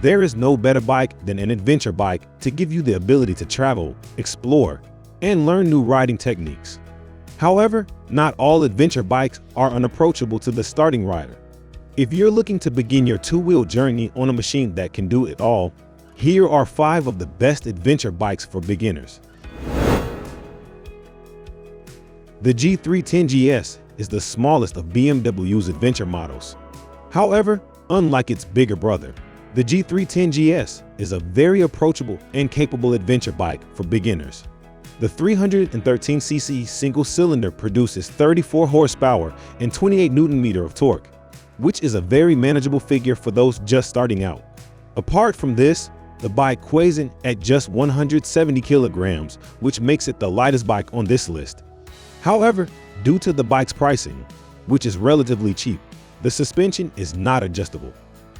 There is no better bike than an adventure bike to give you the ability to travel, explore, and learn new riding techniques. However, not all adventure bikes are unapproachable to the starting rider. If you're looking to begin your two-wheel journey on a machine that can do it all, here are 5 of the best adventure bikes for beginners. The G310GS is the smallest of BMW's adventure models. However, unlike its bigger brother, the G310GS is a very approachable and capable adventure bike for beginners. The 313cc single cylinder produces 34 horsepower and 28 Nm of torque, which is a very manageable figure for those just starting out. Apart from this, the bike weighs in at just 170 kilograms, which makes it the lightest bike on this list. However, due to the bike's pricing, which is relatively cheap, the suspension is not adjustable.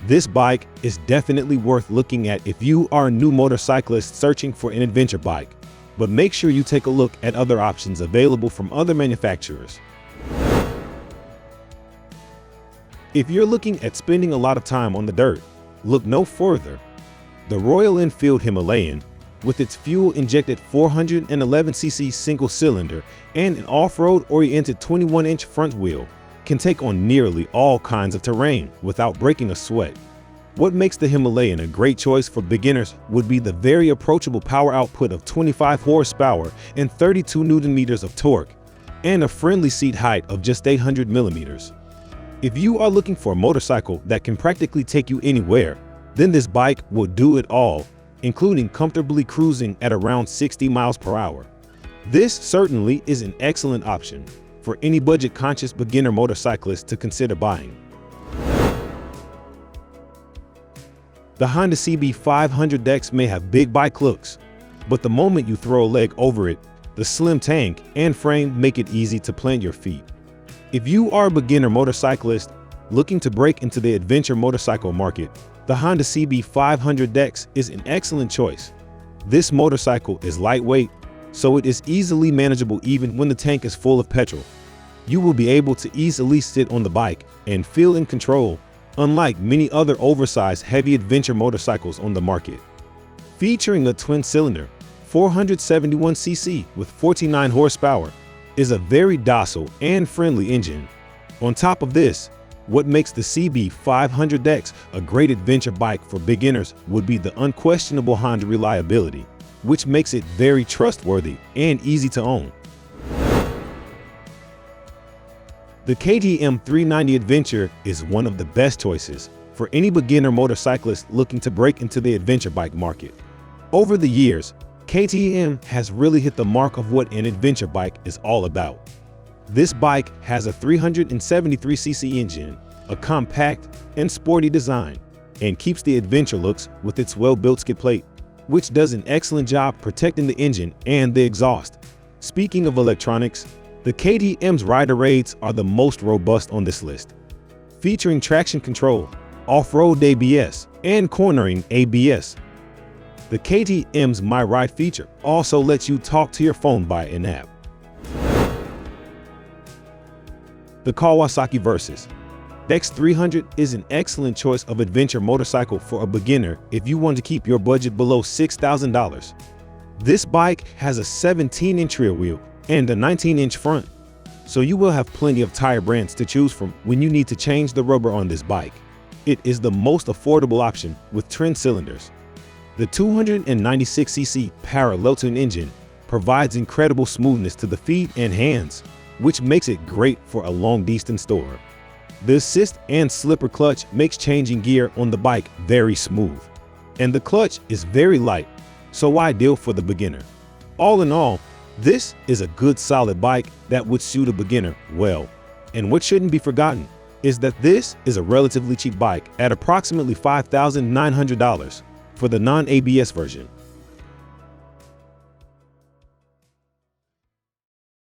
This bike is definitely worth looking at if you are a new motorcyclist searching for an adventure bike, but make sure you take a look at other options available from other manufacturers. If you're looking at spending a lot of time on the dirt, look no further. The Royal Enfield Himalayan, with its fuel-injected 411cc single cylinder and an off-road oriented 21-inch front wheel, can take on nearly all kinds of terrain without breaking a sweat. What makes the Himalayan a great choice for beginners would be the very approachable power output of 25 horsepower and 32 Nm of torque, and a friendly seat height of just 800 mm. If you are looking for a motorcycle that can practically take you anywhere, then this bike will do it all, including comfortably cruising at around 60 miles per hour. This certainly is an excellent option for any budget-conscious beginner motorcyclist to consider buying. The Honda CB500X may have big bike looks, but the moment you throw a leg over it, the slim tank and frame make it easy to plant your feet. If you are a beginner motorcyclist looking to break into the adventure motorcycle market, the Honda CB500X is an excellent choice. This motorcycle is lightweight, so it is easily manageable even when the tank is full of petrol. You will be able to easily sit on the bike and feel in control, unlike many other oversized heavy adventure motorcycles on the market. Featuring a twin-cylinder 471cc with 49 horsepower is a very docile and friendly engine. On top of this, what makes the CB500X a great adventure bike for beginners would be the unquestionable Honda reliability, which makes it very trustworthy and easy to own. The KTM 390 Adventure is one of the best choices for any beginner motorcyclist looking to break into the adventure bike market. Over the years, KTM has really hit the mark of what an adventure bike is all about. This bike has a 373cc engine, a compact and sporty design, and keeps the adventure looks with its well-built skid plate, which does an excellent job protecting the engine and the exhaust. Speaking of electronics, the KTM's rider aids are the most robust on this list. Featuring traction control, off-road ABS, and cornering ABS. The KTM's My Ride feature also lets you talk to your phone by an app. The Kawasaki Vex X300 is an excellent choice of adventure motorcycle for a beginner if you want to keep your budget below $6,000. This bike has a 17-inch rear wheel and a 19-inch front, so you will have plenty of tire brands to choose from when you need to change the rubber on this bike. It is the most affordable option with twin cylinders. The 296cc parallel twin engine provides incredible smoothness to the feet and hands, which makes it great for a long-distance tour. The assist and slipper clutch makes changing gear on the bike very smooth, and the clutch is very light, so ideal for the beginner. All in all, this is a good solid bike that would suit a beginner well. And what shouldn't be forgotten is that this is a relatively cheap bike at approximately $5,900 for the non-ABS version.